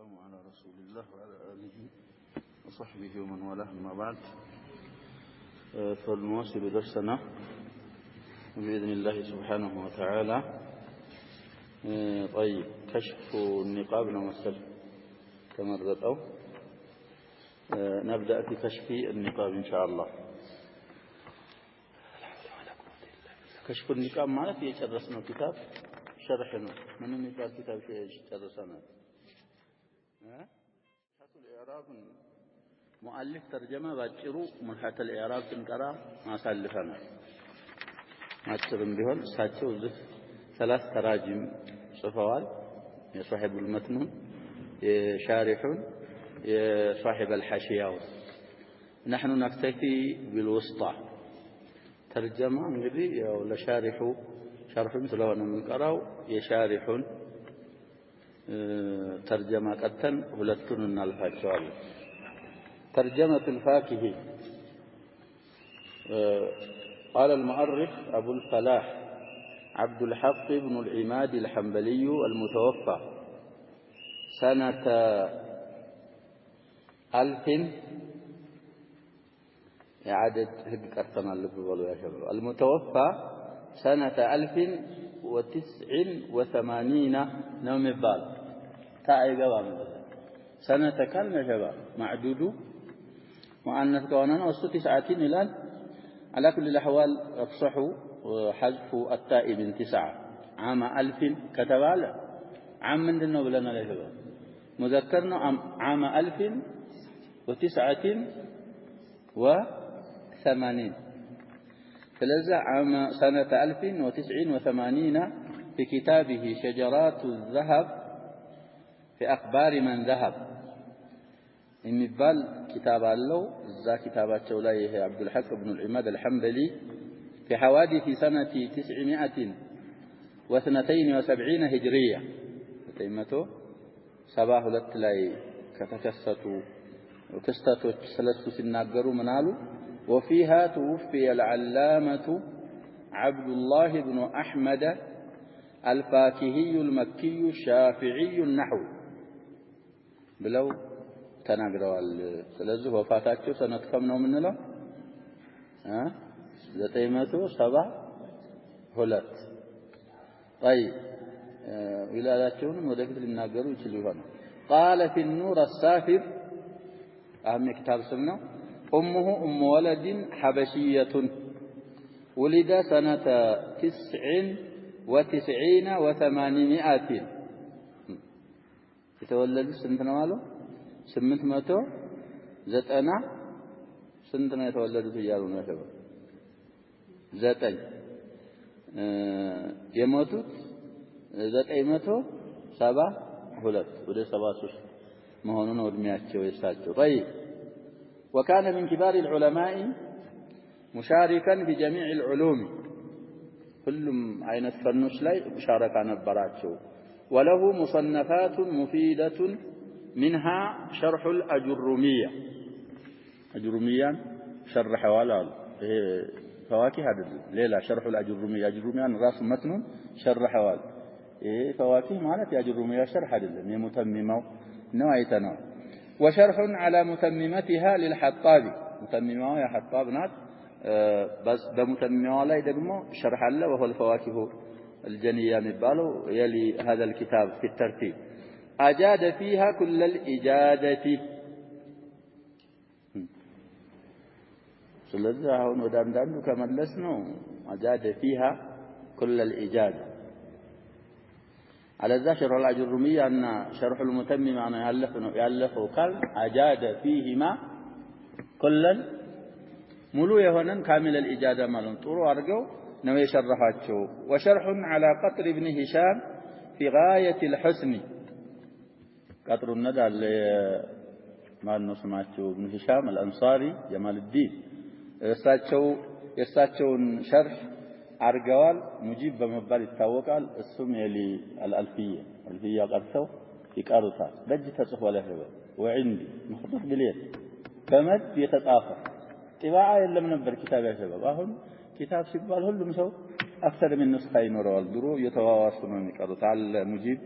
والسلام على رسول الله وعلى آله وصحبه ومن والاه أما بعد فلنواصل درسنا بإذن الله سبحانه وتعالى. طيب، كشف النقاب نمثل كمرة أو نبدأ في كشف النقاب إن شاء الله. كشف النقاب معناته يشرسنا كتاب شرحنا من النقاب كتاب يشرسنا الإعراب مؤلف ترجمة باجرو ملحة الإعراب تنقرأ ما سالفنا ما تشرم بهون ساتشو زف ثلاث تراجم صفوال يا صاحب المتن يا شارح يا صاحب الحاشية. نحن نكتفي بالوسطى ترجمة انجدي ولا شارح مثل من قراو يا شارح ترجمة قتن ولتن الفاكهة. ترجمة الفاكهة قال المؤرخ أبو الفلاح عبد الحق بن العماد الحنبلي المتوفى سنة 1000 عدد هدك أرتنا اللي بيقولوا يا شباب. المتوفى سنة 1089 نوم البال تاعي قوام سنة كم يا شباب معدود مؤنث كوننا وسط 9 الآن. على كل الأحوال افصحوا حذف التاء من 9 عام 1000 كتب على عام من دنو بلنا يا شباب مذكرنا عام 1089 فلذا عام سنة 1089 في كتابه شجرات الذهب في أخبار من ذهب المبال كتاب الله ذا كتابات شولايه عبد الحق بن العماد الحنبلي في حوادث سنة 972 هجرية تيمته سباه لتلاي كتكسته وكستته سلسل سناقروا منالو. وفيها توفي العلامة عبد الله بن أحمد الفاكهي المكي الشافعي النحو بلو تناقروا الثلاثة وفاتاتشو سنة كم نوم منه زتيمته 7 طيب ولاداتهم ودكت للناقروا يشلوها. قال في النور السافر أهم كتاب سمنه أمه أم ولد حبشية ولد سنة 99 و800 يتولد سنتنا ماله 800 سنتنا يتولد في جارون يا شباب 9 يموتوا 972 ወደ 73 መሆኑን ወድሚያቸው ይሳቸው. طيب وكان من كبار العلماء مشاركا في جميع العلوم كلهم عينت فنوش لاي مشاركة نبراتشو. وله مصنفات مفيدة منها شرح الأجرمية شرح ولا فواكه هذا ليلة شرح الأجرمية راس متن شرح ولا فواكه معنات أجرمية شرح هذا متممة نوعيتنا. وشرح على متممتها للحطابي متممة يا حطاب نات بس بمتممة لا يدقمو شرح الله وهو الفواكه الجنية مبالو يلي هذا الكتاب في الترتيب. أجاد فيها كل الإجادة سلزة هون ودام دانو كما لسنو أجاد فيها كل الإجادة. على ذا شرح الأجرمية أن شرح المتمم أنا يألفه قال أجاد فيهما كلا ملو يهونا كامل الإجادة مالون طورو أرجو نوي شرحاتشو. وشرح على قطر ابن هشام في غاية الحسن قطر الندى ما نسمعتشو ابن هشام الأنصاري جمال الدين يستاتشون شرح أرجوال مجيب بمبال التوكل السم يلي الألفية قرثو يقرثها دج تصف ولا هبه وعندي مخطوط باليد بمد يتطافى طباعة يلم نبر كتاب يا شباب. أهون كتاب سيبال هلهم سو أكثر من نسخة ينوروا الدرو يتواصلون يقرث على مجيب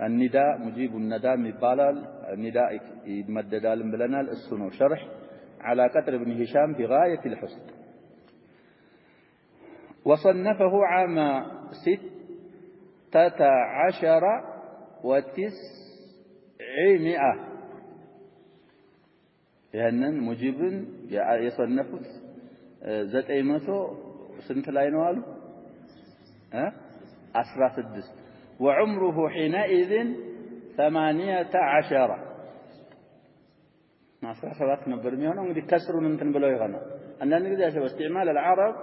النداء مجيب النداء مبالال النداء يمددال بلنال السنو شرح على قدر ابن هشام في غاية الحسن. وصنفه عام 16 و900 ያንን ሙጂብን የሰነፉት 900 ስንት ላይ ነው አሉ 16 وعمره حينئذ 18 17 ነበር የሚሆነው እንግዲህ ከስሩን እንትን ብለው ይሆናል አንዳንድ ጊዜ ያለው استعمال العرب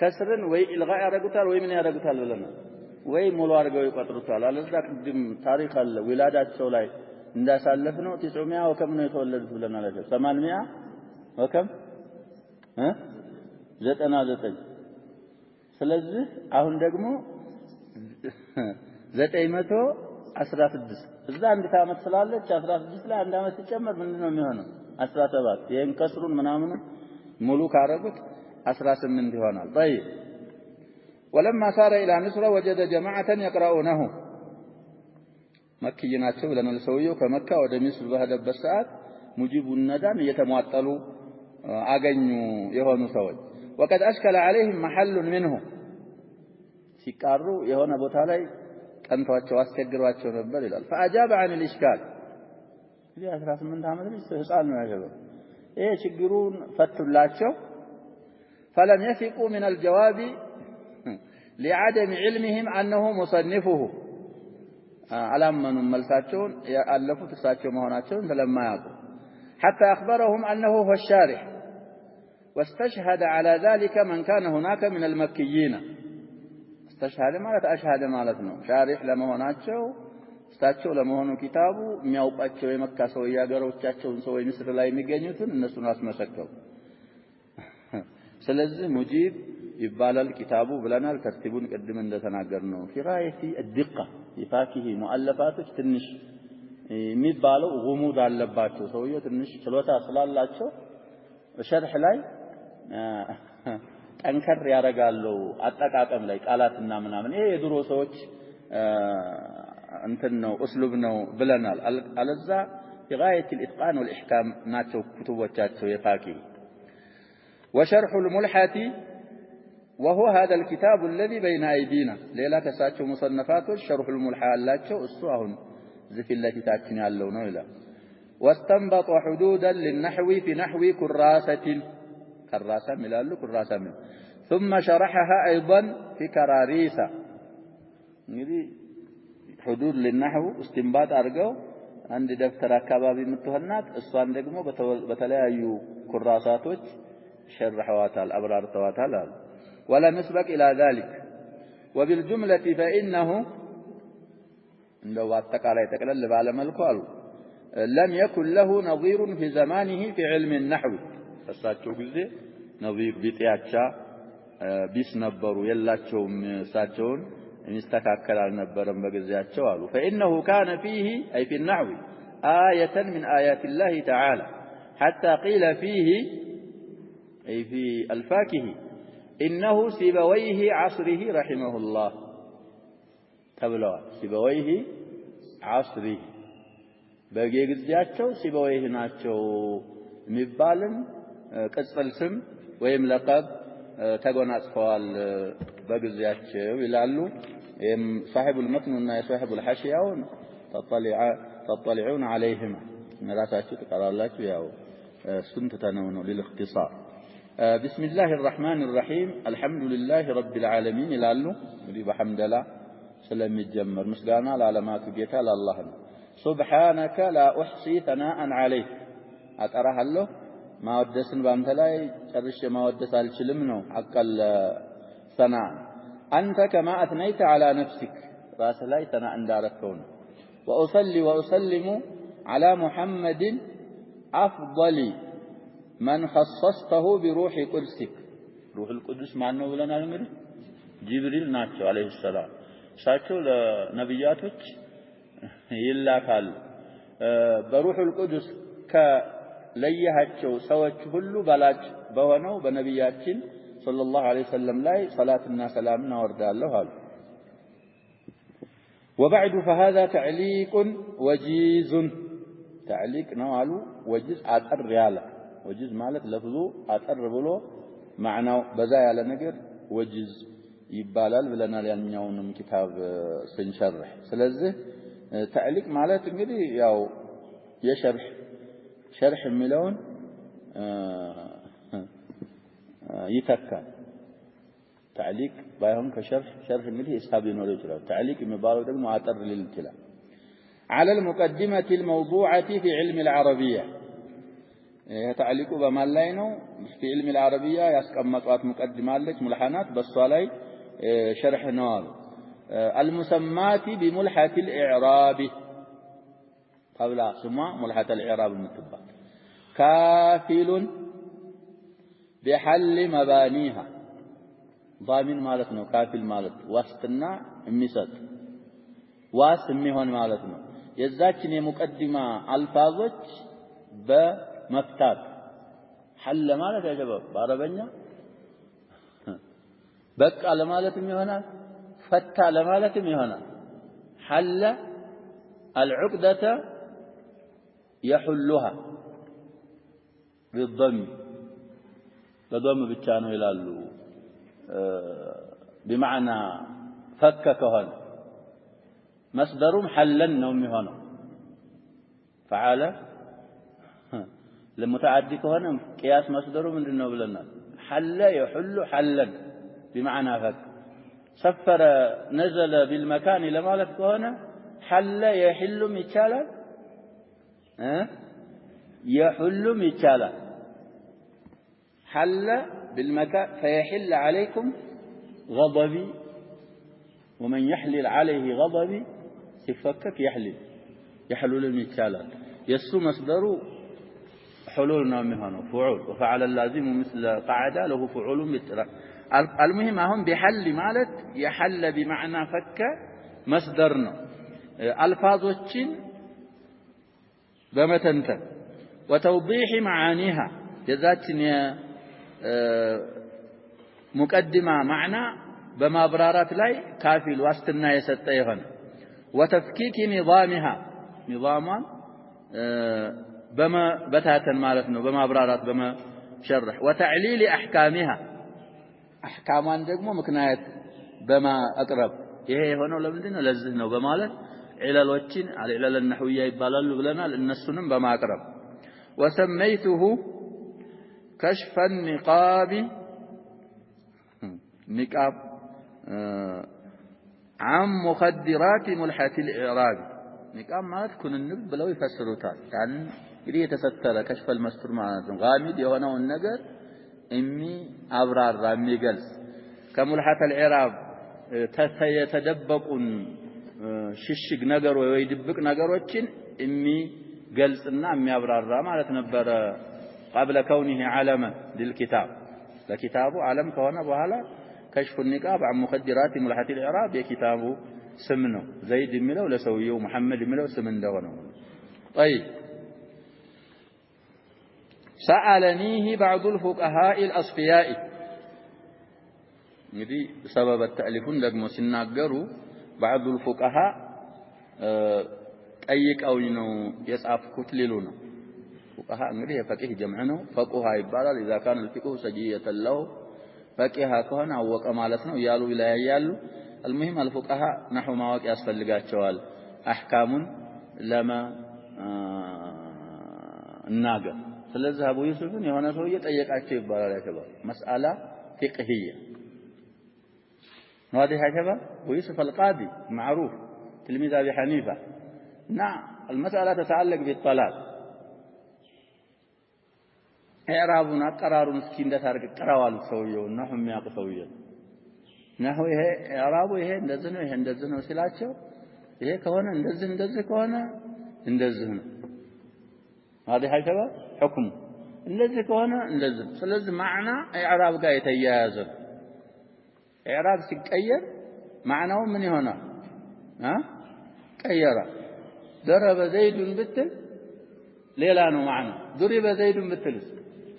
ከስርን ወይ ኢልጋ ያደርጉታል ወይ ምን ያደርጉታል ብለናል ወይ ሙሉ አድርገው ይቆጥሩታል አለዛ ቅድም ታሪክ አለ ወላዳቸው ላይ እንዳሳለፍ ነው 900 ወከም ነው የተወለዱት ብለናል 800 ወከም 99 ስለዚህ አሁን ደግሞ 916 እዛ አንድ ዓመት ስላለች 16 ላይ አንድ ዓመት ሲጨመር ምንድነው የሚሆነው 17 ይሄን ከስሩን ምናምን ሙሉ ካረጉት 18 ይሆናል طيب ولما صار الى مصر وجد جماعه يقرؤونه مكي ናቸው ብለናል ሰውየው ከመካ ወደ ሚስር በሄደበት ሰዓት ሙጂቡን ነዳን እየተሟጠሉ አገኙ የሆኑ ሰዎች وقد اشكل عليهم محل منه ሲቃሩ የሆነ ቦታ ላይ ቀንቷቸው አስቸግሯቸው ነበር ይላል فاجاب عن الاشكال ይሄ 18 ዓመት ልጅ ህፃን ነው ያገበው ይሄ ችግሩን ፈቱላቸው فلم يثقوا من الجواب لعدم علمهم انه مصنفه አላመኑም መልሳቸውን ያለፉት እሳቸው መሆናቸውን ስለማያውቁ حتى اخبرهم انه هو الشارح واستشهد على ذلك من كان هناك من المكيين استشهد ማለት አሽሃደ ማለት ነው ሻሪህ ለመሆናቸው እሳቸው ለመሆኑ ኪታቡ የሚያውቃቸው የመካ ሰው ያገሮቻቸውን ሰው ምስር ላይ የሚገኙትን እነሱን አስመሰከሩ ስለዚህ ሙጂብ ይባላል ኪታቡ ብለናል ተርቲቡን ቀድም እንደተናገርነው ፊራይቲ الدقه ይፋኪሂ ሙአለፋቶች ትንሽ የሚባለው ጉሙድ አለባቸው ሰውየው ትንሽ ችሎታ ስላላቸው ሸርህ ላይ ጠንከር ያረጋሉ አጠቃቀም ላይ ቃላትና ምናምን ይሄ የድሮ ሰዎች እንትን ነው اسلوب ነው ብለናል አለዛ غايه الاتقان والاحكام ናቸው ኩቱቦቻቸው የፋኪሂ وشرح الملحة وهو هذا الكتاب الذي بين أيدينا ليلة كساتشو مصنفات شرح الملحة اللاتشو السؤهن زفي التي تأتني اللون إلى واستنبط حدودا للنحو في نحو كراسة ملال كراسة من ثم شرحها أيضا في كراريسة حدود للنحو استنباط أرقو عند دفتر كبابي متهنات السؤال دقمو بتلايو كراساتوش شرحواتها الأبرار تواتها ولا نسبق إلى ذلك وبالجملة فإنه لو اتقال يتقلل على ملكه لم يكن له نظير في زمانه في علم النحو فساتشو جزء نظير بيتياتشا بيسنبروا يلاتشوم ساتشون يستكاكل على نبرم بجزياتشو فإنه كان فيه أي في النحو آية من آيات الله تعالى حتى قيل فيه أي في الفاكه إنه سيبويه عصره رحمه الله تبلغ سيبويه عصره بقي قزياتشو سيبويه ناتشو مبالن قصل سم ويم لقب تقون أصفال بقزياتشو يلالو صاحب المتن وصاحب الحشيون تطلعون عليهما مراساتشو تقرأ الله ياو سنت تنون للاختصار بسم الله الرحمن الرحيم الحمد لله رب العالمين يلالو ودي بحمد الله سلام يتجمر مسغانا العلامات جيتا لله سبحانك لا احصي ثناء عليك اطرح له ما ودسن بانت لاي ጨርሼ ማወደስ አልችልም ነው አቀል ثناء انت كما اثنيت على نفسك راس لاي ثناء እንዳረከው ነው واصلي واسلم على محمد افضل من خصصته بروح قدسك روح القدس ማነው ብለናል እንግዲህ ጅብሪል ናቸው አለይሂ ሰላም እሳቸው ለነብያቶች ይላካል በሩህ القدس ከለያቸው ሰዎች ሁሉ በላጭ በሆነው በነብያችን ሰለላሁ ዐለይሂ ወሰለም ላይ ሰላትና ሰላም እናወርዳለሁ አሉ وبعد فهذا تعليق وجيز تعليق نوالو وجيز أطر يالا وجيز مالت لفظو أطر بلو معناه بزا يالا نجر وجيز يبالال بلنا لأنيونم كتاب سنشرح سلزه تعليق مالت انجدي ياو يشرح شرح الملون يتكا تعليق بايهم كشرح شرح انجدي اسحاب ينوري جلال تعليق مبالغ دقم أطر للتلا على المقدمة الموضوعة في علم العربية تعليق بمالينو في علم العربية يسكمطات مقدمات لك ملحانات بالصالي شرح نوال المسمات بملحة الإعراب قبل سماء ملحة الإعراب المتبع كافل بحل مبانيها ضامن مالتنا كافل مالت واستنا امسد واسميهون مالتنا يزاكني مقدمة الفاظج بمفتات حل مالت يا شباب بعربنا بقى لمالتم يهنا فتى لمالتم يهنا حل العقدة يحلها بالضم بالضم بالتانو يلالو بمعنى فكك هنا مصدرهم حلنهم هنا فعل لمتعدي هنا قياس مصدره من دنو بلنا حل يحل حلا بمعنى فك سفر نزل بالمكان لما لك هنا حل يحل ميتالا يحل ميتالا حل بالمكان فيحل عليكم غضبي ومن يحلل عليه غضبي سفكك يحلل الميتالا يسو مصدره حلول نوم هنا فعول وفعل اللازم مثل قعدة له فعول بالترى المهم هم بحل مالت يحل بمعنى فك مصدرنا الفاظوچين بمتنتن وتوضيح معانيها جزاتن مقدمة معنى بمابرارات لاي كافل واستنا يسطى يهن وتفكيك نظامها نظاما بما بتاتن مالتنا بمابرارات بما شرح وتعليل احكامها احكامان ደግሞ ምክንያት በማቅረብ ይሄ የሆነው ለምንድነው ለዚህ ነው በማለት ዒለሎችን አልዒለል النحوية ይባላሉ ብለናል እነሱንም በማቅረብ وسميته كشف النقاب نقاب عن مخدرات ملحة الإعراب نقاب ማለት ኩንንብ ብለው ይፈስሩታል ያን እንግዲህ የተሰተረ كشف المستور ማለት ነው ጋሚድ የሆነውን ነገር إمي أبرار رامي جلس كملحة العراب يتدبقون ششق نجر ويدبق نجروتشين إمي جلسنا إمي أبرار رام على تنبر قبل كونه علما للكتاب لكتابه علم كونه بهلا كشف النقاب عن مخدرات ملحة العراب يكتابه سمنه زيد ملو لسويه محمد ملو سمن دونه طيب سألنيه بعض الفقهاء الأصفياء يدي سبب التأليفون لقمو سناقروا بعض الفقهاء أيك أو ينو يسعف كتللونا فقهاء نريه فقه جمعنا فقهاء يبالا إذا كان الفقه سجية له فقهاء كهنا أو كمالتنا ويالو إلى يالو المهم الفقهاء نحو ما وقع أسفل لقات شوال أحكام لما الناقة ስለዚህ አቡ ዩሱፍን የሆነ ሰው እየጠየቃቸው ይባላል ያከባ መስአላ فقهية واضح يا شباب أبو يوسف القاضي معروف تلميذ أبي حنيفة نعم المسألة تتعلق بالطلاق إعرابنا قرار مسكين ده تارك قراوال سويه نحو مياق سويه نحو ይሄ إعرابه ይሄ እንደዚህ ነው ሲላቸው ይሄ ከሆነ እንደዚህ ከሆነ እንደዚህ ነው هذه يا شباب حكم እንደዚህ ከሆነ እንደዚህ ስለዚህ معنى إعراب ጋር የተያያዘ إعراب ሲቀየር معناه ምን ይሆናል ቀየረ ضرب زيد ብትል ሌላ ነው معنى ضرب زيد ብትል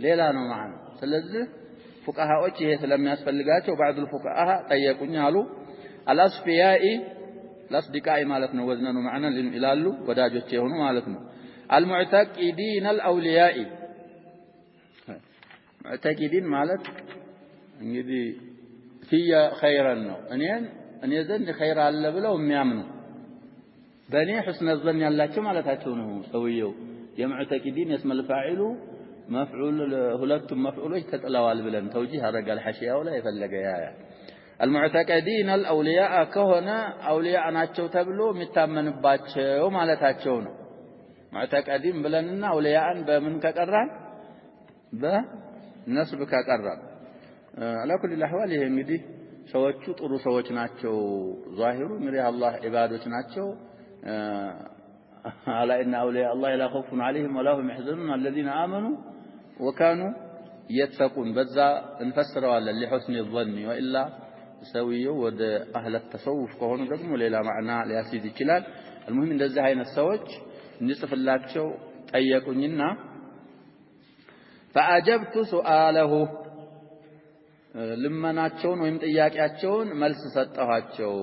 ሌላ ነው معنى ስለዚህ فقهاءዎች ይሄ ስለሚያስፈልጋቸው بعض الفقهاء ጠየቁኝ አሉ الأصفياء ለአስዲቃኢ ማለት ነው ወዝነኑ ማዕና ይላሉ ወዳጆቼ የሆኑ ማለት ነው المعتقدين الأولياء معتقدين ማለት እንግዲህ فيا خيرا ነው እኔ ዘንድ ኸይር አለ ብለው የሚያምኑ በእኔ حسن الظن ያላቸው ማለታቸው ነው ሰውየው የሙዕተቂዲን اسم الفاعل مفعول ሁለቱም መፍዑሎች ተጥለዋል ብለን ተውጂህ አረጋል ሐሺያው ላይ የፈለገ ያ المعتقدين الأولياء كهنا أولياء ናቸው ተብሎ የሚታመንባቸው ማለታቸው ነው معتقدين ብለንና أولياءን በምን ከቀራን በነስብ ከቀራን على كل الأحوال ይሄ እንግዲህ ሰዎቹ ጥሩ ሰዎች ናቸው ዛሂሩ እንግዲህ አላህ ኢባዶች ናቸው على إن أولياء الله لا خوف عليهم ولا هم يحزنون الذين آمنوا وكانوا يتقون بذا نفسروا على لحسن الظن وإلا سويوا ود أهل التصوف كهونوا دقموا ليلا معنا لياسيد الكلال المهم إن ذا هين السوج نصف الله شو أيكوننا فأجبت سؤاله لما ناتشون ويمت إياك أتشون ملس ستهاتشو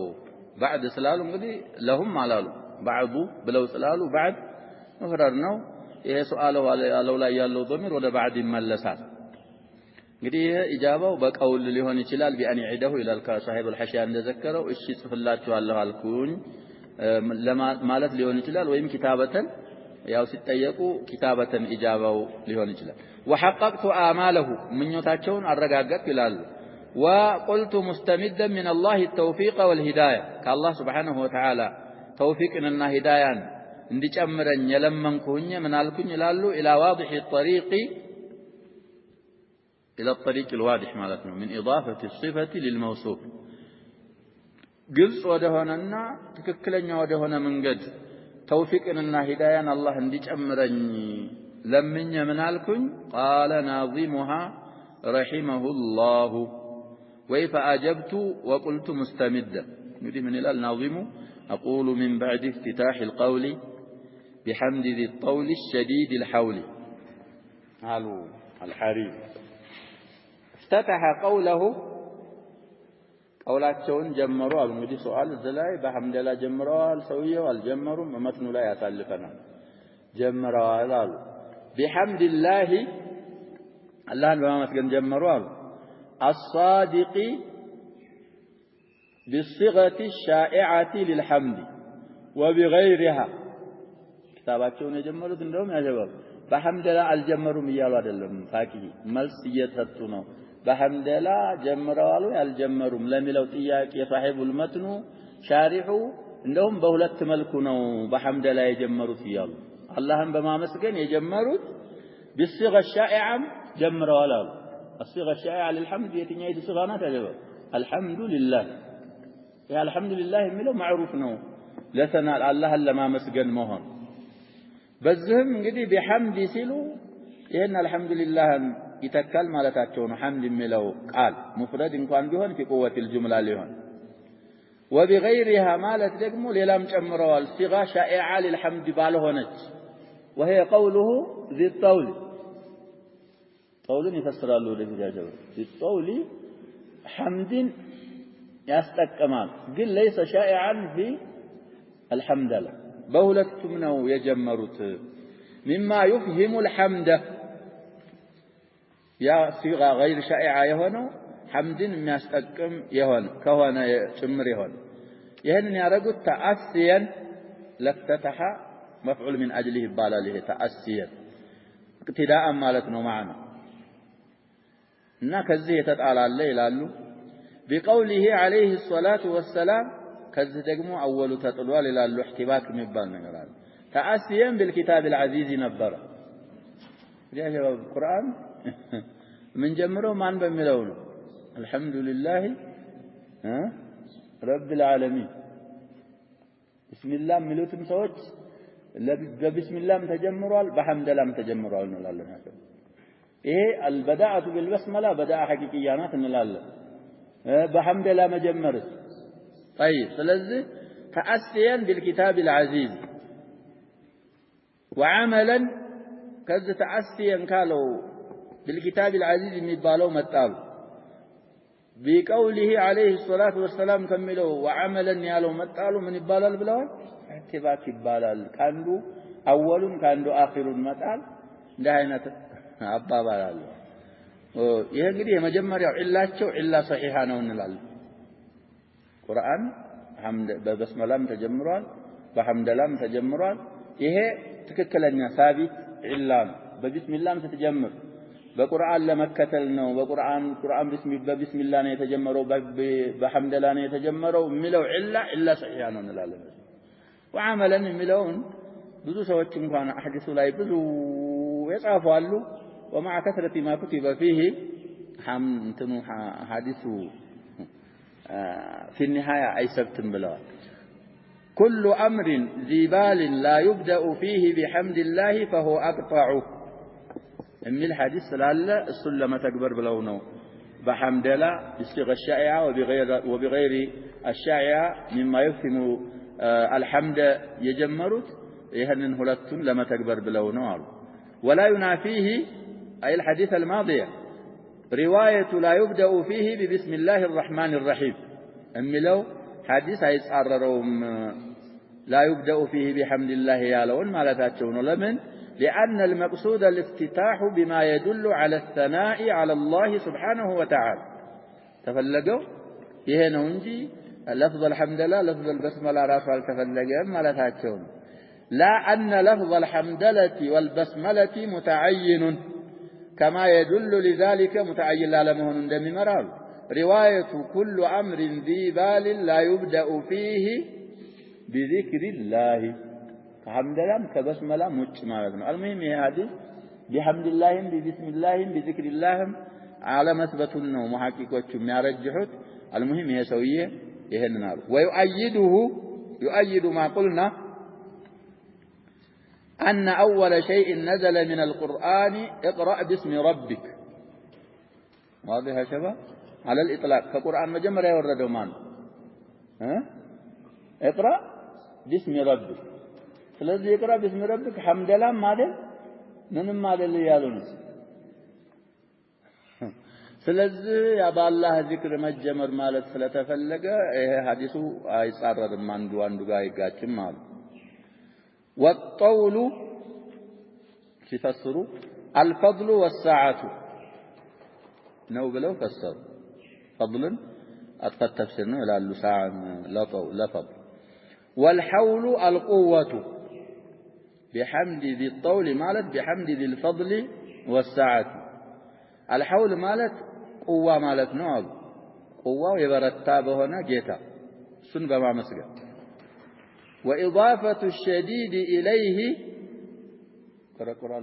بعد سلالهم قدي لهم مالالو بعضو بلو سلالو بعد مفررناو ይሄ ሱአለው አለው ላይ ያለው ضمير ወደ بعد ይመለሳል እንግዲህ ኢጃባው በቀውል ሊሆን ይችላል ቢአን ይዒደሁ ኢላል ከሳሂብ الحاشيه እንደዘከረው እሺ ጽፍላችኋለሁ አልኩኝ ማለት ሊሆን ይችላል ወይም ኪታበተን ያው ሲጠየቁ ኪታበተን ኢጃባው ሊሆን ይችላል وحققت آماله ምኞታቸውን አረጋግጥ ይላሉ وقلت مستمدا من الله التوفيق والهدايه كالله سبحانه وتعالى توفيقنا هدايان እንዲጨምረኝ የለመንኩኝ ምን አልኩኝ ይላሉ الى واضح الطريق الى الطريق الواضح ማለት ነው من اضافه الصفه للموصوف ግልጽ ወደሆነና ትክክለኛ ወደሆነ መንገድ ተውፊቅንና ሂዳያን አላህ እንዲጨምረኝ ለምኜ ምን አልኩኝ قال ناظمها رحمه الله وفاجبت وقلت مستمدا እንግዲህ ምን ይላል ናዚሙ اقول من بعد افتتاح القول بحمد ذي الطول الشديد الحول قالوا الحريم افتتح قوله قولاتهم جمروا قالوا እንግዲህ سؤال ዘላይ በሐምድ ላይ ጀምረዋል ሰውየው አልጀመሩም መትኑ ላይ ያሳልፈናል ጀምረዋል አሉ بحمد الله አላህን በማመስገን ጀመሩ አሉ الصادق بالصيغه الشائعه للحمد وبغيرها كتاباتهم የጀመሩት እንደውም ያጀባሉ በሐምደላ አልጀመሩም ይያሉ አይደለም ፋቂ መልስ እየተሰጡ ነው በሐምደላ ጀምረዋል ያልጀመሩም ለሚለው ጥያቄ የሳሂቡል መትኑ ሻሪሑ እንደውም በሁለት መልኩ ነው በሐምደላ የጀመሩት ይያሉ አላህን በማመስገን የጀመሩት بالصيغه الشائعه ጀምረዋል አሉ الصيغه الشائعه للحمد የትኛይቱ صيغه ናት ያጀባሉ الحمد لله ያ الحمد لله የሚለው معروف ነው ለተናል አላህን ለማመስገን መሆን በዚህም እንግዲህ بحمد ሲሉ ይሄን الحمدلله ይተካል ማለታቸው ነው حمد የሚለው ቃል ሙፍረድ እንኳን ቢሆን في قوه الجمله ሊሆን وبغيرها ማለት ደግሞ ሌላም ጨምረዋል صيغه شائعه للحمد ባልሆነች وهي قوله ذي الطول قولن يفسرالو ወደዚህ ያጀው ذي الطول حمد ያስጠቀማል ግን ليس شائعا في الحمد لله በሁለቱም ነው የጀመሩት مما يفهم الحمد يا صيغه غير شائعه የሆነው حمدን የሚያስጠቅም የሆነ ከሆነ ጭምር የሆነ ይሄንን ያረጉት ተአስየን ለفتح مفعول من اجله ይባላል ይሄ ተአስየን اقتداء ማለት ነው ማዕና እና ከዚህ የተጣላለ ይላሉ بقوله عليه الصلاه والسلام ከዚህ ደግሞ አወሉ ተጥሏል ይላሉ احتباك የሚባል ነገር አለ ተአስየን بالكتاب العزيز ነበር ያ ቁርአን ምን ጀምረው ማን በሚለው ነው الحمد لله رب العالمين بسم الله ሚሉትም ሰዎች በبسم الله ተጀምሯል በሐምደላም ተጀምሯል እንላለን ይሄ البداءة بالبسمله بداءة حقيقيه ናት እንላለን በሐምደላ መጀመርስ طيب ስለዚህ تأسيا بالكتاب العزيز وعملا كذا تأسيا قالوا بالكتاب العزيز የሚባለው መጣሉ بقوله عليه الصلاة والسلام كملوا وعملا يالو متالو من يبالال بلوان اعتباك يبالال كاندو أول كاندو آخر متال ده አይነት አባባል አለ ይሄ እንግዲህ የመጀመሪያው ዒላቸው ዒላ ሰሒሃ ነው እንላለን ቁርአን በበስመላም ተጀምሯል በሐምደላም ተጀምሯል ይሄ ትክክለኛ ሳቢት ዒላ ነው በቢስሚላህም ስትጀምር በቁርአን ለመከተል ነው በቁርአን በቢስሚላህ ነው የተጀመረው በሐምደላ ነው የተጀመረው የሚለው ዒላ ሰሒሃ ነው እንላለን ወዓመለን የሚለውን ብዙ ሰዎች እንኳን አህዲሱ ላይ ብዙ يصافوا አሉ ومع كثرة ما كتب فيه حديث في النهاية أي سبت بلوان كل أمر ذي بال لا يبدأ فيه بحمد الله فهو أقطع من الحديث لعل السلمة تكبر بلونه بحمد الله بصيغ الشائعة وبغير الشائعة مما يفهم الحمد يجمرت يهنن هلتن لما تكبر بلونه ولا ينافيه أي الحديث الماضية رواية لا يبدأ فيه ببسم الله الرحمن الرحيم أم لو حديث يتعررهم لا يبدأ فيه بحمد الله يالون ما لا تاتشون لمن لأن المقصود الافتتاح بما يدل على الثناء على الله سبحانه وتعالى تفلقوا يهنوا انجي لفظ الحمد لله لفظ البسملة رافع تفلقوا ما لا تاتشون لا أن لفظ الحمدلة والبسملة متعين كما يدل لذلك متعين لا لمهن دم مرار رواية كل أمر ذي بال لا يبدأ فيه بذكر الله حمد الله كبسملة مجمع المهم هذه بحمد الله ببسم الله بذكر الله على مثبت النوم وحقيقة ما رجحت المهم هي سوية يهن نار ويؤيد ما قلنا أن أول شيء نزل من القرآن اقرأ باسم ربك واضح يا شباب على الإطلاق فالقرآن مجمر يورد مان اقرأ باسم ربك فالذي يقرأ باسم ربك حمد لله ماذا ماذا اللي يالون ስለዚህ ያባላህ ዚክር መጀመር ማለት ስለተፈለገ ይሄ ሐዲሱ አይጻረርም አንዱ ጋር አይጋጭም ማለት والطول تفسروا الفضل والسعة نو بلو فسر فضل أتقد تفسرنا إلى اللساعة لفضل والحول القوة بحمد ذي الطول مالت بحمد ذي الفضل والسعة الحول مالت قوة مالت نوع قوة يبرتا بهنا جيتا سنبا ما مسجد وإضافة الشديد إليه قرأ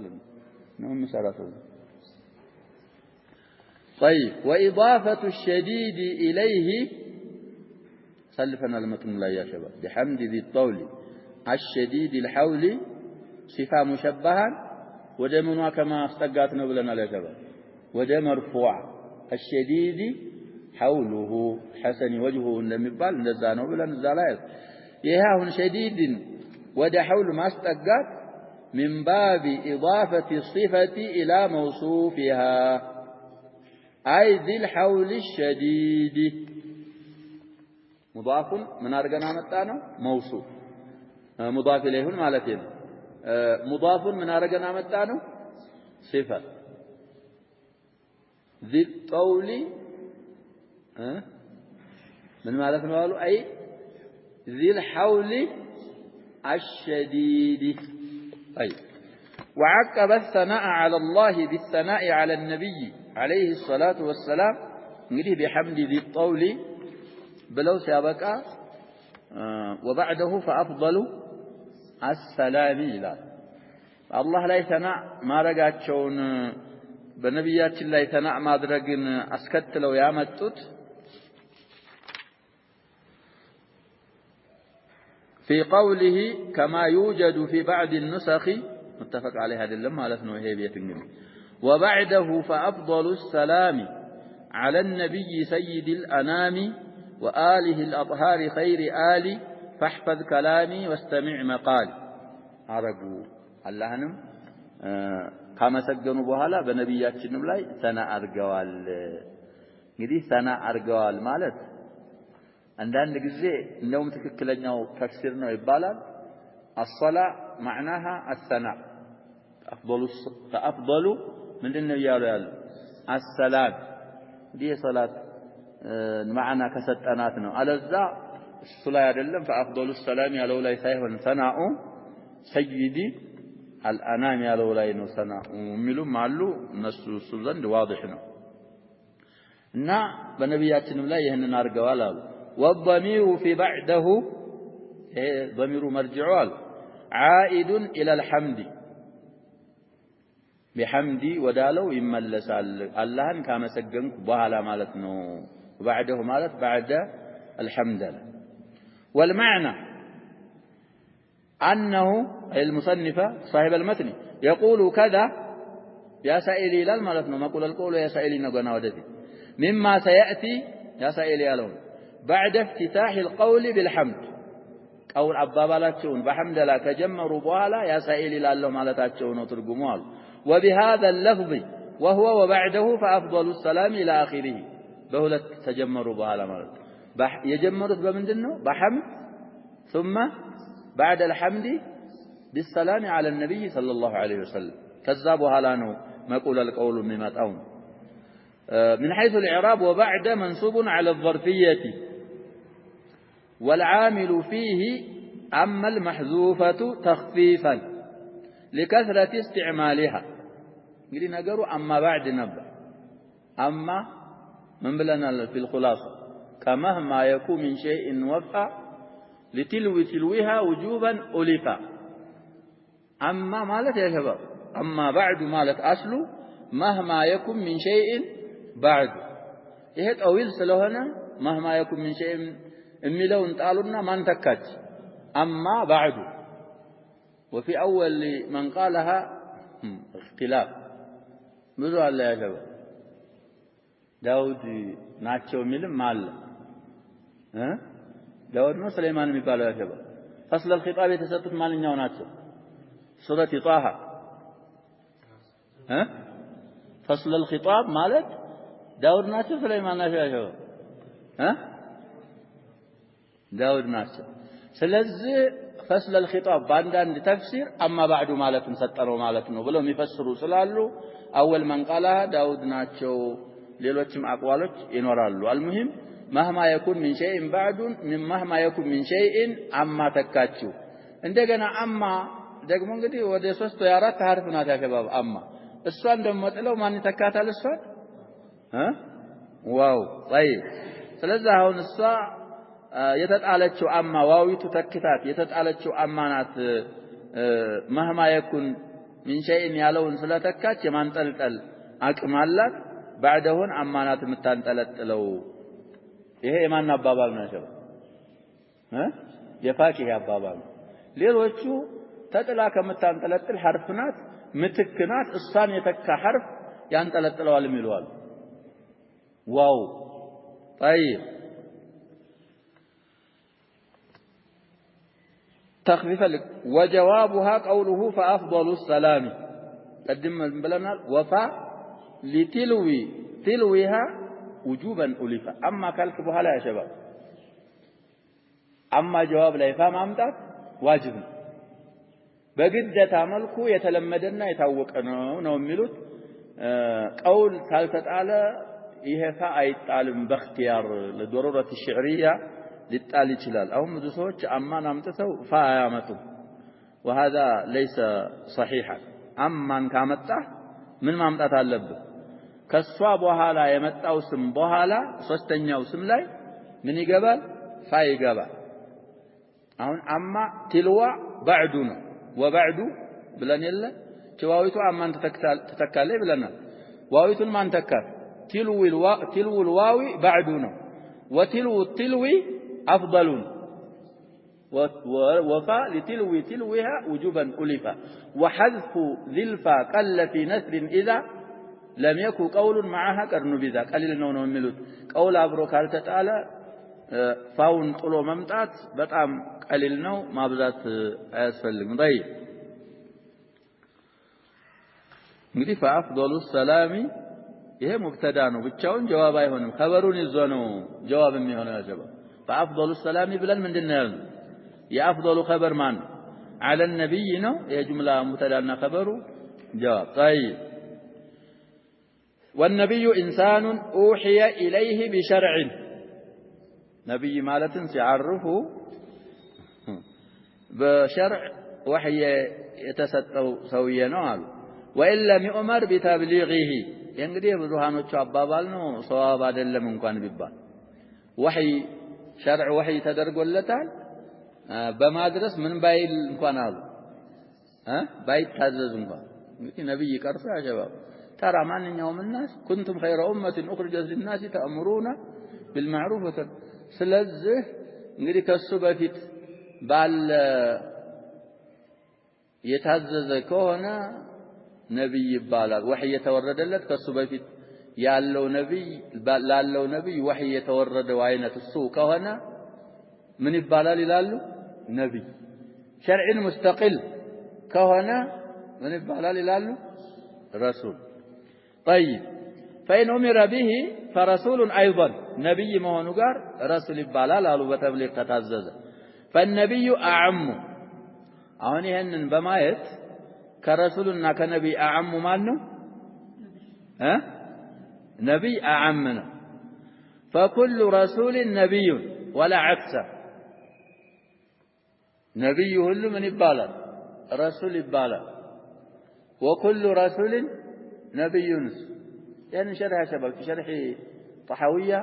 نعم مسألة طيب وإضافة الشديد إليه سلفنا المتن لا يا شباب بحمد ذي الطول الشديد الحول صفة مشبهة ودمنا كما استقاتنا بلنا لا شباب ودم مرفوع الشديد حوله حسن وجهه لم يبال نزانه بلا نزالايت يهاون شديد وده حول ما استقات من باب إضافة الصفة إلى موصوفها أي ذي الحول الشديد مضاف من أرجنا متانو موصوف مضاف إليه مالتين مضاف من أرجنا متانو صفة ذي الطول من ماذا قالوا أي ذي الحول الشديد أي وعقب الثناء على الله بالثناء على النبي عليه الصلاة والسلام نريه بحمد ذي الطول بلو سابق وبعده فأفضل السلام إلى الله لا يثناء ما رقات شون بنبيات الله يثناء ما درقن أسكت لو يامتت في قوله كما يوجد في بعض النسخ متفق عليه هذه اللمة على اسمه هي بيتنجم وبعده فأفضل السلام على النبي سيد الأنام وآله الأطهار خير آل فاحفظ كلامي واستمع مقالي عرقوا اللهنم كما سجنوا بهلا بنبيات النبلاي سنة أرقوال እንግዲህ ሰና አርገዋል ማለት አንዳንድ ጊዜ እንደውም ትክክለኛው ተፍሲር ነው ይባላል الصلاه معناها الثناء فافضل ምንድነው ያሉ السلام دي صلاه معنى ከሰጠናት ነው አለዛ እሱ ላይ አይደለም فافضل السلام ያለው ላይ ሳይሆን ሰናኡ سيدي الانام ያለው ላይ ነው ሰናኡ የሚሉም አሉ እነሱ እሱ ዘንድ واضح ነው እና በነብያችንም ላይ ይሄንን አርገዋል አሉ والضمير في بعده ضمير مرجعه عائد الى الحمد بحمد ودالو يملسال اللهن كامسجنك بኋላ ማለት ነው بعده ማለት بعد الحمد والمعنى انه المصنف صاحب المتن يقول كذا يا سائلي لا ማለት ነው مقول القول يا سائلي نغنا ወደዚህ مما سياتي يا سائلي ያለው بعد افتتاح القول بالحمد قول አባባላቸውን በሐምድ ላ ከጀመሩ በኋላ ያ ሳኢል ይላል ማለታቸው ነው ትርጉሙ አሉ وبهذا اللفظ وهو وبعده فافضل السلام الى اخره በሁለት ተጀመሩ በኋላ ማለት የጀመሩት በምንድነው በሐምድ ثم بعد الحمد بالسلام على النبي صلى الله عليه وسلم ከዛ በኋላ ነው مقول القول የሚመጣው من حيث الإعراب وبعد منصوب على الظرفية والعامل فيه أما المحذوفة تخفيفا لكثرة استعمالها قلنا نقروا أما بعد نبدأ أما من بلنا في الخلاصة كمهما يكون من شيء وفى لتلوها وجوبا ألفا أما مالت يا شباب أما بعد مالت أصل مهما يكون من شيء بعد إيه طويل سلوهنا مهما يكون من شيء የሚለውን ጣሉና ማን ተካች اما بعد وفي اول من قالها اختلاف ብዙ አለ ያለው ዳውድ ናቸው የሚልም አለ ዳውድ ነው ሱለይማን የሚባለው ያለው فصل الخطاب የተሰጡት ማንኛው ናቸው ሱረት ጣሃ فصل الخطاب ማለት ዳውድ ናቸው ሱለይማን ናቸው ያለው ዳውድ ናቸው ስለዚህ فصل الخطاب ባንዳንድ ተፍሲር اما بعد ማለትን ሰጠነው ማለት ነው ብለው የሚፈስሩ ስላሉ اول من قالها ዳውድ ናቸው ሌሎችም አቋሎች ይኖራሉ المهم مهما يكون من شيء بعد من مهما يكون من شيء اما ተካችሁ እንደገና اما ደግሞ እንግዲህ ወደ 3 ወይ 4 ሐርፍ ናት ያከባብ اما እሷን ደግሞ ጥለው ማን ተካታል እሷን ዋው طيب ስለዚህ አሁን እሷ የተጣለችው አማ ዋዊቱ ተክታት የተጣለችው አማናት مهما يكون من شيء ያለውን ስለተካች የማንጠልጠል አቅም አላት بعدهن አማናት የምታንጠለጥለው ይሄ የማን አባባል ነው የፋቂህ አባባል ሌሎቹ ተጥላ ከምታንጠለጥል ሐርፍናት ምትክናት እሷን የተካ ሐርፍ ያንጠለጥለዋል የሚሉዋል ዋው طيب تخفيف وجوابها قوله فافضل السلام قدم بلنا وفا لتلوها وجوبا الفا اما قالك بحالا يا شباب اما جواب لا يفهم امطات واجب بقدتا ملكو يتلمدنا يتاوق ነው የሚሉት قول ካልተጣለ ይሄ ፋ አይጣልም በእختيار ለضروره الشعريه ሊጣል ይችላል አሁን ብዙ ሰዎች አማን አምጥተው ፋ ያመጡ وهذا ليس صحيحا አማን ካመጣ ምን ማምጣት አለበት ከሷ በኋላ የመጣው ስም በኋላ ሶስተኛው ስም ላይ ምን ይገባል ፋ ይገባል አሁን አማ ትልዋ بعد ነው وبعد ብለን የለ ቸዋዊቱ አማን ተተካለ ብለናል ዋዊቱን ማን ተካት تلو الواوي بعد ነው وتلو التلوي أفضل وفاء لتلوها وجوبا ألفا وحذف ذي الفاء قل في نثر إذا لم يكن قول معها قرن بذا قليل ነው የሚሉት قول አብሮ ካልተጣለ ፋውን ጥሎ መምጣት በጣም ቀሊል ነው ማብዛት አያስፈልግም طيب እንግዲህ فأفضل السلام ይሄ ሙብተዳ ነው ብቻውን ጀዋብ አይሆንም خبሩን ይዞ ነው ጀዋብ የሚሆነው ያጀባ فافضل السلام ብለን ምንድነው ያልነው የአፍضل خبر ማን على النبي ነው የጁምላ ሙብተዳና خبሩ جواب طيب والنبي إنسان أوحي إليه بشرع نبي مالة سيعرفه بشرع وحي يتسطو سويا نوال وإن لم يؤمر بتبليغه ينقديه بزهانو تشابابال نو صواب عدل من كان ببال وحي شرع وحي تدرق اللتال بمادرس من بايل كان هذا بايت تهزز كان نبي كرسا يا شباب ترى ማንኛውም الناس كنتم خير أمة أخرجت للناس تأمرون بالمعروف ስለዚህ እንግዲህ ከሱ በፊት ባል የታዘዘ ከሆነ ነብይ ይባላል ወህይ የተወረደለት ከሱ በፊት ያለው ነብይ ላለው ነብይ ወህይ የተወረደው አይነት እሱ ከሆነ ምን ይባላል ይላሉ ነብይ ሸርዕን ሙስተቂል ከሆነ ምን ይባላል ይላሉ رسول طيب فإن أمر به فرسول أيضا نبي مهونو غار رسول ይባላል አሉ በተብሊግ ተታዘዘ فالنبي أعم አሁን ይሄንን በማየት ከረሱልና ከነብይ أعم ማን ነው نبي أعم ነው فكل رسول نبي ولا عكس نبي ሁሉ ምን ይባላል رسول ይባላል وكل رسول نبي يعني شرح شباب في شرح طحاوية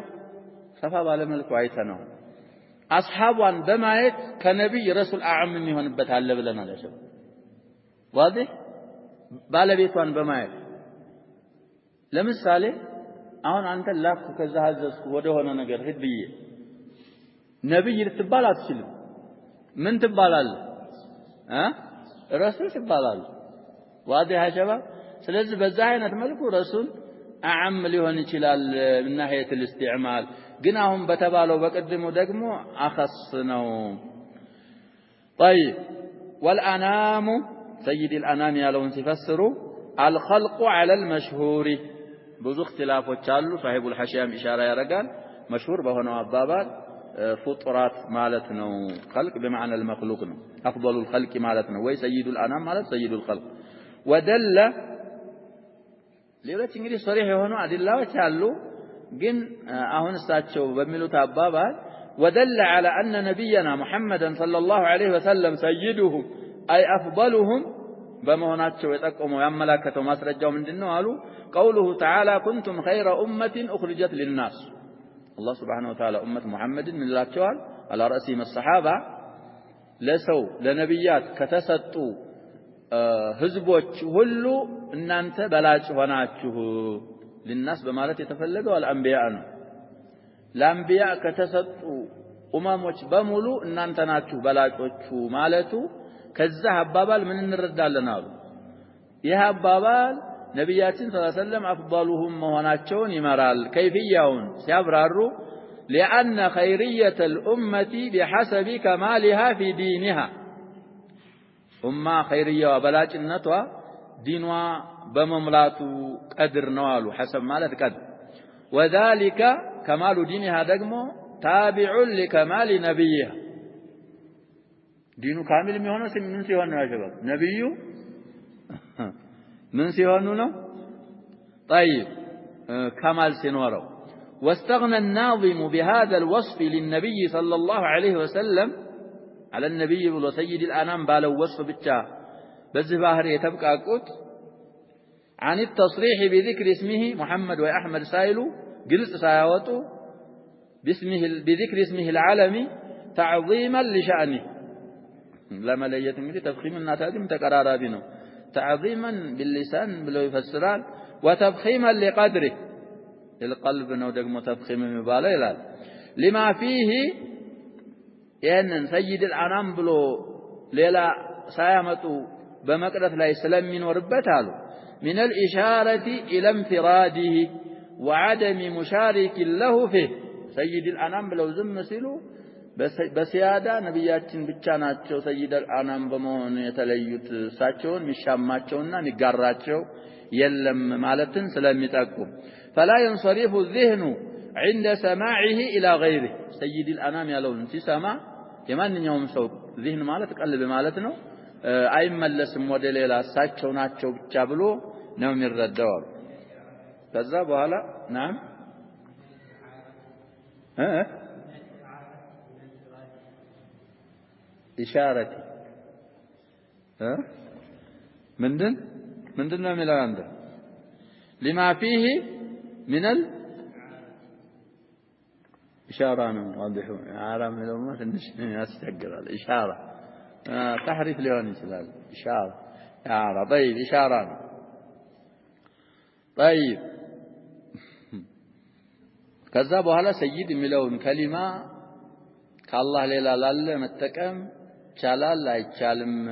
صفا بالملك وعيتنا أصحابان بمايت كنبي رسول أعم من يهون بتعلى بلنا يا شباب واضح بالبيتوان بمايت لمثال أهون أنت لاك كذا هذا وده هنا نجر هدية نبي يرتبال أتشلم من تبالال رسول تبالال واضح يا شباب ስለዚህ በዛ አይነት መልኩ ረሱል አዓም ሊሆን ይችላል من ناحيه الاستعمال ግን አሁን በተባለው በቀድሞ ደግሞ አخص ነው طيب والانام سيد الانام ያለውን ሲፈስሩ الخلق على المشهور ብዙ اختلافዎች አሉ صاحب الحشيام اشاره ያደርጋል مشهور በሆነው አባባል ፍጡራት ማለት ነው خلق بمعنى المخلوق ነው افضل الخلق ማለት ነው ወይ سيد الانام ማለት سيد الخلق ودل ሌሎች እንግዲህ ሶሪህ የሆኑ አድላዎች አሉ ግን አሁን እሳቸው በሚሉት አባባል ودل على أن نبينا محمدا صلى الله عليه وسلم سيدهم أي أفضلهم بمهناتቸው የጠቆመው ያመላከተው ማስረጃው ምንድነው አሉ قوله تعالى كنتم خير أمة أخرجت للناس الله سبحانه وتعالى أمة محمد من ላቸዋል على رأسهم الصحابة ለሰው ለነብያት ከተሰጡ ህዝቦች ሁሉ እናንተ በላጭ ሆናችሁ للناس በማለት የተፈለገው አልአንቢያ ነው ለአንቢያ ከተሰጡ ኡማሞች በሙሉ እናንተ ናችሁ በላጮቹ ማለቱ ከዛ አባባል ምን እንረዳለን አሉ ይህ አባባል ነብያችን ሰለላሁ ዐለይሂ ወሰለም አፍضلهم መሆናቸውን ይመራል ከይፍያውን ሲያብራሩ لأن خيرية الأمة بحسب كمالها في دينها أمة خيرية وبلاجنتها دينها بمملاتو قدر نوالو حسب مالت قدر وذلك كمال دينها دقمو تابع لكمال نبيها دينو كامل ميهونو من سيهونو يا شباب نبيو من سيهونو طيب كمال سنورو واستغنى الناظم بهذا الوصف للنبي صلى الله عليه وسلم على النبي وسيد الأنام بالو وصف بالتا بالزباهر يتبقى قوت عن التصريح بذكر اسمه محمد وأحمد سائلو قلت سايوتو بذكر اسمه العالمي تعظيما لشأنه لما ليت من تفخيم الناتاج متقرارا بينه تعظيما باللسان بلو يفسران وتفخيما لقدره القلب نو دغمو تفخيم مبالغ يلال لما فيه ያን سيد الانام ብሎ ሌላ ሳያመጡ በመቅረት ላይ ስለሚኖርበት አሉ من الاشاره الى انفراده وعدم مشارك له فيه سيد الانام ብለው ዝም ሲሉ በሲያዳ ነብያችን ብቻ ናቸው سيد الانام በመሆን የተለዩት እሳቸውን ሚሻማቸውና ሚጋራቸው የለም ማለትን ስለሚጠቁም فلا ينصرف الذهن عند سماعه إلى غيره سيد الأنام يالون سيسمع يمان يوم سو ذهن مالت قلب مالتنا أي ملسم ودليلا ساتشو ناتشو بتشابلو نوم الردوار كذا بهلا نعم إشارتي من دن نعمل عنده لما فيه من الإشارة واضحون عالم الأمة يستقر الإشارة تحريف لون سلال إشارة طيب إشارة طيب كذبوا على سيد ملون كلمة كالله ليلا لال متكم شالال لا يشالم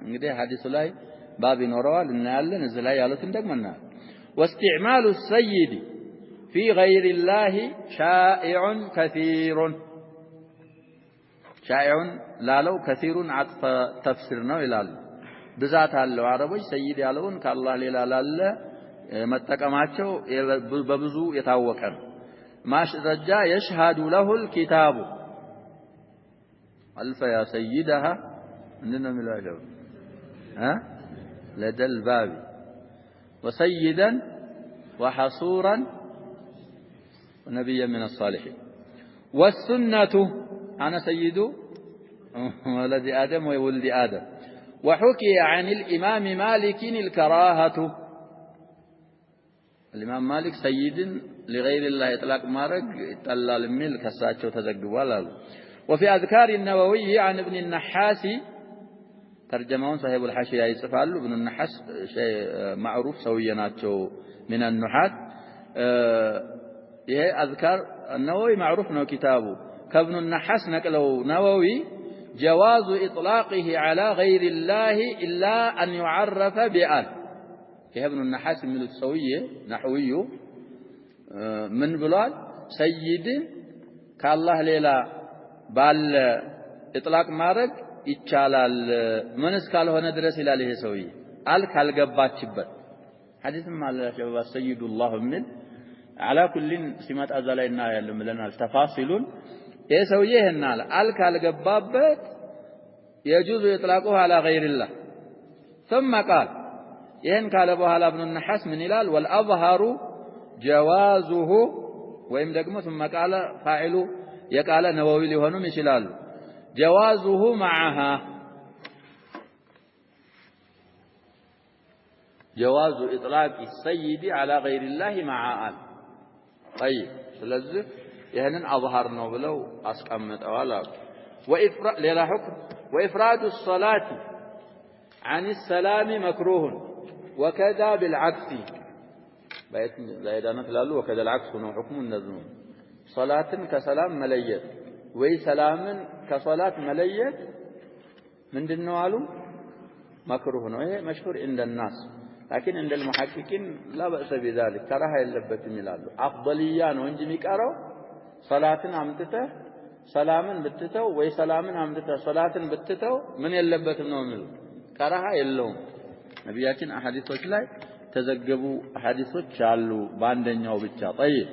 نقدر حديث لاي باب نورال النال نزل يالوت ندمنا واستعمال السيد في غير الله شائع كثير شائع لا لو كثير عطف تفسيرنا إلى بذات العربي سيد يالون كالله ليلا لال متكماتشو ببزو يتوكل ما رجع يشهد له الكتاب ألف يا سيدها عندنا ملاجب لدى الباب وسيدا وحصورا ونبيا من الصالحين والسنة أنا سيد ولد آدم وولد آدم وحكي عن الإمام مالك الكراهة الإمام مالك سيد لغير الله إطلاق مارق إطلال الملك الساتشو تزقوا وفي أذكار النووي عن ابن النحاس ترجمون صاحب الحاشية يصفالو ابن النحاس شيء معروف سويناتشو من النحات إيه أذكار النووي معروف نو كتابه كابن النحاس نقلوا نووي جواز إطلاقه على غير الله إلا أن يعرف بأل إيه ابن النحاس من السوية نحوي من بلاد سيد كالله ليلا بال إطلاق مارك ይቻላል ምንስ ካልሆነ ድረስ ይላል ይሄ ሰውዬ አል ካልገባችበት ሐዲስም አለ ሸባባ ሰይዱላህ ምን على كل ሲመጣ እዛ ላይ እናያለን ብለናል ተፋሲሉን ይሄ ሰውዬ ይሄን አለ አል ካልገባበት يجوز إطلاقه على غير الله ثم قال ይሄን ካለ በኋላ ابن النحاس ምን ይላል والأظهر جوازه ወይም ደግሞ ثم قال فاعل የቃለ ነወዊ ሊሆኑም ይችላሉ جوازه معها جواز إطلاق السيد على غير الله مع آل طيب ስለዚህ ይሄንን አظهر ነው ብለው አስቀምጠዋል ሌላ حكم وإفراد الصلاة عن السلام مكروه وكذا بالعكس لا يدانت لالو وكذا العكس ነው حكم النظم صلاة كسلام مليت ወይ ሰላምን ከሶላት መለየት ምንድነው አሉ مكروه ነው ይሄ مشهور عند الناس لكن عند المحققين لا بأس بذلك كراهه የለበትም ይላሉ አፍضليا ነው እንጂ የሚቀረው ሶላትን አምጥተህ ሰላምን ብትተው ወይ ሰላምን አምጥተህ ሶላትን ብትተው ምን የለበትም ነው የሚሉ ከራሃ የለውም ነብያችን አሐዲሶች ላይ ተዘገቡ አሐዲሶች አሉ በአንደኛው ብቻ طيب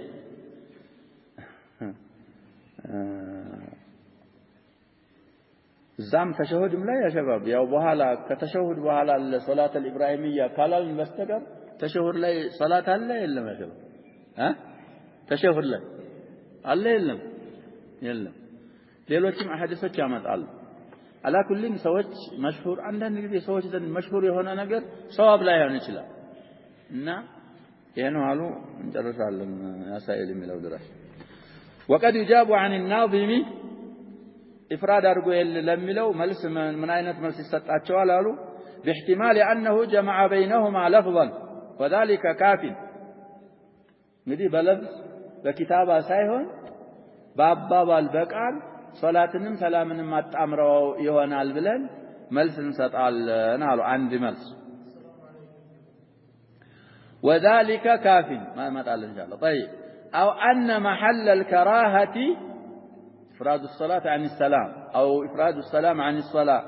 ዛም ተሸሁድም ላይ ያ ሸባብ ያው በኋላ ከተሸሁድ በኋላ ለሶላት الإبراهيمية ካላልን በስተቀር ተሸሁድ ላይ ሶላት አለ የለም ያሸባብ ተሸሁድ ላይ አለ የለም ሌሎችም አሐዲሶች ያመጣሉ አላ ኩሊን ሰዎች መሽሁር አንዳንድ ጊዜ ሰዎች ዘንድ መሽሁር የሆነ ነገር ሰዋብ ላይ ሆነ ይችላል እና ይሄን አሉ እንጨርሳለን ያሳይል የሚለው ድረስ وقد يجاب عن الناظم إفراد أرجو لملو ملس من أين ملس استطاعوا قالوا باحتمال أنه جمع بينهما لفظا وذلك كاف ندي بلد بكتابة سايهون باب البقال صلاتنم سلامنم ما تأمروا يهونا البلد ملس استطاع نالو عندي ملس وذلك كاف ما تعال إن شاء الله طيب أو أن محل الكراهة إفراد الصلاة عن السلام أو إفراد السلام عن الصلاة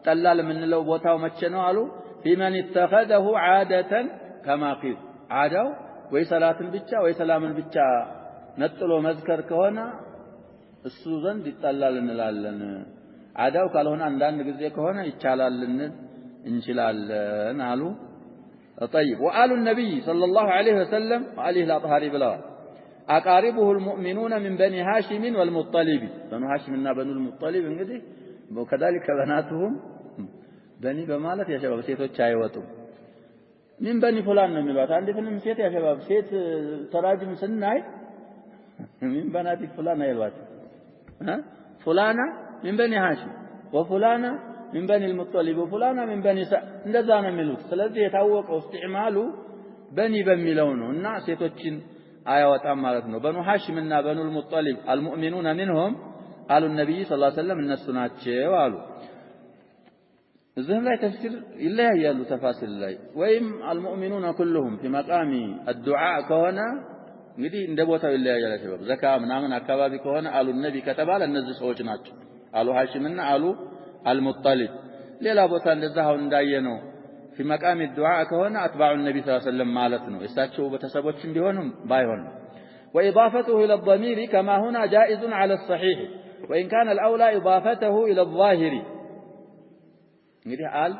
تلال من لو بوتاو متشنو قالوا في من اتخذه عادة كما قيل عادة ወይ ሰላትን ብቻ ወይ ሰላምን ብቻ ነጥሎ መዝከር ከሆነ እሱ ዘንድ ይጣላል እንላለን አዳው ካልሆነ አንዳንድ ጊዜ ከሆነ ይቻላል እንችላለን አሉ طيب وآل النبي صلى الله عليه وسلم وآله الأطهار بلا أقاربه المؤمنون من بني هاشم والمطلب بنو هاشم بنو المطلب እንግዲህ وكذلك بناتهم بني በማለት ያ ሸባብ ሴቶች አይወጡም من بني فلان ነው የሚሏት አንዲትንም ሴት ያ ሸባብ ሴት ተራጅም ስናይ من بنات فلان አይሏት فلانة من بني هاشم وفلانة من بني المطلب وفلانة من بني እንደዛ ነው የሚሉት ስለዚህ የታወቀው استعماሉ بني በሚለው ነው እና ሴቶችን አያወጣም ማለት ነው በኑ ሃሽም እና በኑ المطلب المؤمنون منهم قالوا النبي صلى الله عليه وسلم እነሱ ናቸው አሉ እዚህም ላይ ተፍሲር ይለያያሉ ተፋሲል ላይ ወይም المؤمنون كلهم في مقام الدعاء ከሆነ እንግዲህ እንደ ቦታው ይለያያል ተባብ ዘካ ምናምን አካባቢ ከሆነ አሉ ነቢ ከተባለ እነዚህ ሰዎች ናቸው አሉ ሃሽምና አሉ المطلب ሌላ ቦታ እንደዛው እንዳየነው في مقام الدعاء كهنا اتباع النبي صلى الله عليه وسلم مالتنا يساچو بتسبوچም ቢሆንም ባይሆን واضافته الى الضمير كما هنا جائز على الصحيح وان كان الاولى اضافته الى الظاهر እንግዲህ አል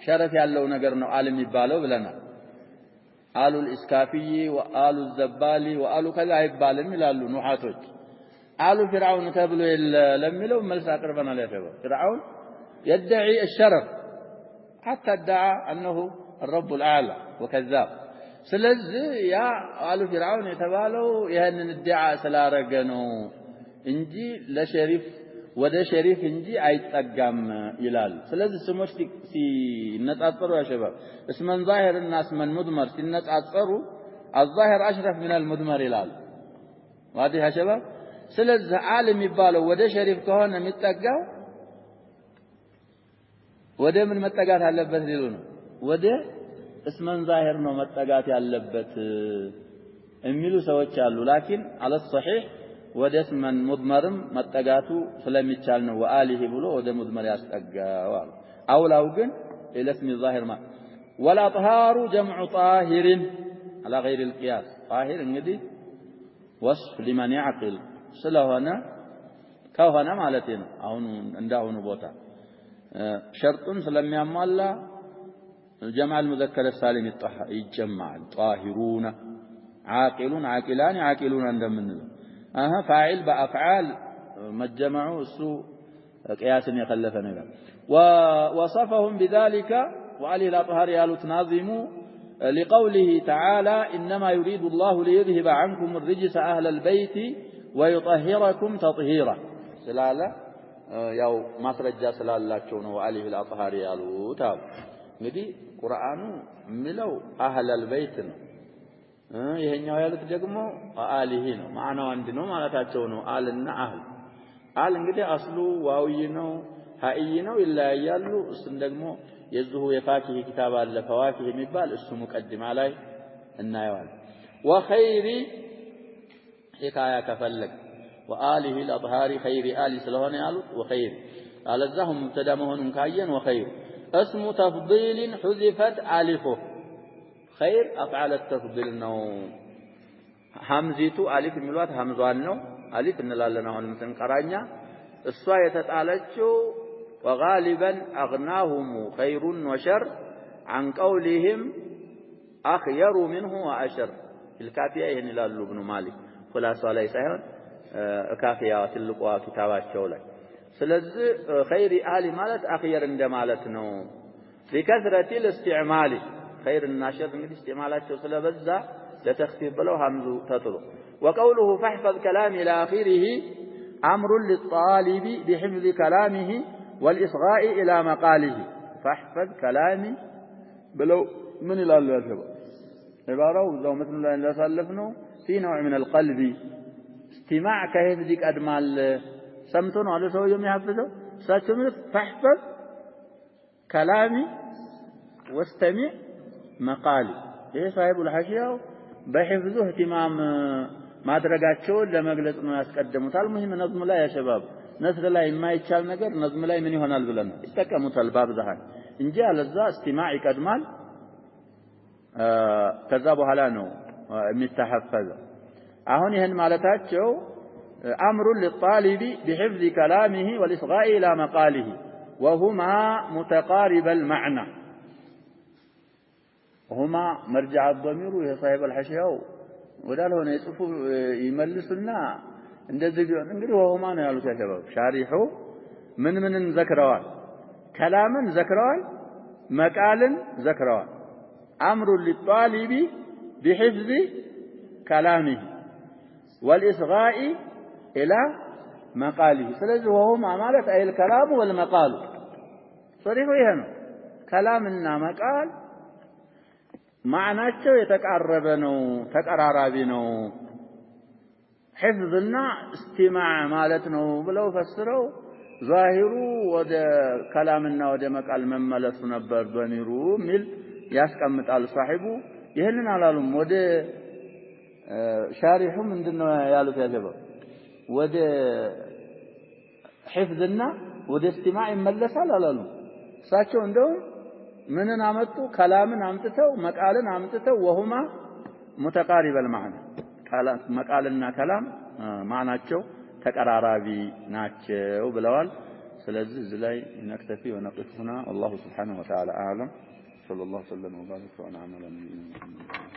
ሸረፍ ያለው ነገር ነው አል የሚባለው ብለናል አሉ الاسكافي وآل الزبالي وآل كذا አይባልም ይላሉ ኑሐቶች አሉ ፍርዓውን ተብሎ ለሚለው መልስ አቅርበናል ያፈው ፍርዓውን يدعي الشرف حتى ادعى أنه الرب الأعلى وكذاب ስለዚህ ያ አሉ ፍርዓውን የተባለው ይሄንን ادعاء ስላረገነው እንጂ ለሸሪፍ ወደ ሸሪፍ እንጂ አይጠጋም ይላል ስለዚህ ስሞች ሲነጻጸሩ ያ ሸባብ እስመን ዛሂር እና እስመን ሙድመር ሲነጻጸሩ الظاهر أشرف من المدمر ይላል واضح يا شباب ስለዚህ ዓለም የሚባለው ወደ ሸሪፍ ከሆነ የሚጠጋው ወደ ምን መጠጋት አለበት ሊሉ ነው ወደ እስመን ዛሂር ነው መጠጋት ያለበት የሚሉ ሰዎች አሉ ላኪን على الصحيح ወደ እስመን ሙድመርም መጠጋቱ ስለሚቻል ነው ወአሊሂ ብሎ ወደ ሙድመር ያስጠጋው አውላው ግን الى اسم الظاهر ما والاطهار جمع طاهر على غير القياس طاهر እንግዲህ وصف لمن يعقل ስለሆነ ከሆነ ማለት ነው አሁን እንዳሁኑ ቦታ شرطን ስለሚያሟላ جمع المذكر السالم يجمع طاهرون عاقلون عاقلان عاقلون እንደምንለው فاعل بافعال مجمعوا እሱ قياسን يخلف ነው ይላል ووصفهم بذلك وعلي الاطهار ያሉት ናዚሙ لقوله تعالى انما يريد الله ليذهب عنكم الرجس اهل البيت ويطهركم تطهيرا ስላለ ያው ማስረጃ ስላላቸው ነው አሊህ الأطهار ያሉት እንግዲህ ቁርአኑ የሚለው አህለል በይት ነው ይሄኛው ያሉት ደግሞ አሊህ ነው ማዕናው አንድ ነው ማለታቸው ነው አልና አህል አል እንግዲህ አስሉ ዋዊ ነው ሃይ ነው ይለያያሉ እሱም ደግሞ የዙሁ የፋኪህ ኪታብ አለ ፈዋኪህ የሚባል እሱ ሙቀድማ ላይ እናየዋለን ወኸይሪ ሂካያ ከፈለግ وآله الأطهار خير آل ስለሆነ ያሉት وخير አለዛሁም ሙብተዳ መሆኑን ካየን وخير اسم تفضيل حذفت ألفه خير أفعال التفضيل ነው ሐምዚቱ አሊፍ የሚሏት ሐምዟን ነው አሊፍ እንላለን አሁን ምንቀራኛ እሷ የተጣለችው وغالبا أغناهم خير وشر عن قولهم أخير منه وأشر الكافية ይሄን ይላሉ ابن مالك خلاص ላይ ሳይሆን ካፊያ ትልቋ ኪታባቸው ላይ ስለዚህ خير آل ማለት أخير እንደማለት ነው بكثرة الاستعمال خير الناشر እንግዲህ استعمالቸው ስለበዛ ለተخفيف ብለው ሐምዙ ተጥሎ وقوله فاحفظ كلام إلى آخره أمر للطالب بحفظ كلامه والإصغاء إلى مقاله فاحفظ كلامي بلو من إلى الله شباب عبارة وذو مثل الله إلا سألفنه في نوع من القلب استماع كيف ذيك أدمال سمتون على سوى يوم يحفظه سأتمر فاحفظ كلامي واستمع مقالي إيه صاحب الحاشية بحفظه اهتمام ما درجاتشون لما قلت ما يسقدموا المهم نظم لا يا شباب نثر لا ما يتشال ነገር نظم ላይ ምን ይሆናል ብለን ይተከሙታል ባብዛሃን እንጂ አለዛ استماع ይቀድማል ከዛ በኋላ ነው የሚተሐፈዘው አሁን ይሄን ማለታቸው أمر للطالب بحفظ كلامه والإصغاء إلى مقاله وهما متقارب المعنى هما مرجع الضمير يا صاحب الحشياء ولا هنا يصفوا يملسنا እንደዚህ ቢሆን እንግዲህ ወሁማ ነው ያሉት ያሸባብ ሻሪሑ ምን ዘክረዋል ከላምን ዘክረዋል መቃልን ዘክረዋል أمر للطالب بحفظ كلامه والإصغاء إلى مقاله ስለዚህ وهما ማለት أي الكلام والمقال صريح ይሄ ነው كلامና መቃል ማዕናቸው የተቃረበ ነው ተቀራራቢ ነው حفظنا استماع مالتنا بلو فسروا ظاهروا وده كلامنا وده مقال مملس نبر ضميرو مل ያስቀምጣል صاحبه ይሄንን አላሉም ወደ ሻሪሑ ምንድነው ያሉት ያለው ወደ حفظنا ወደ استماع ይመለሳል አላሉ እሳቸው እንደው ምንን አመጡ ከላምን አምጥተው መቃልን አምጥተው وهما متقارب المعنى መቃልና ከላም ማናቸው ተቀራራቢ ናቸው ብለዋል ስለዚህ እዚህ ላይ ነክተፊ ወነቅፍ هنا والله سبحانه وتعالى اعلم صلى الله وسلم وبارك وانعم على نبينا محمد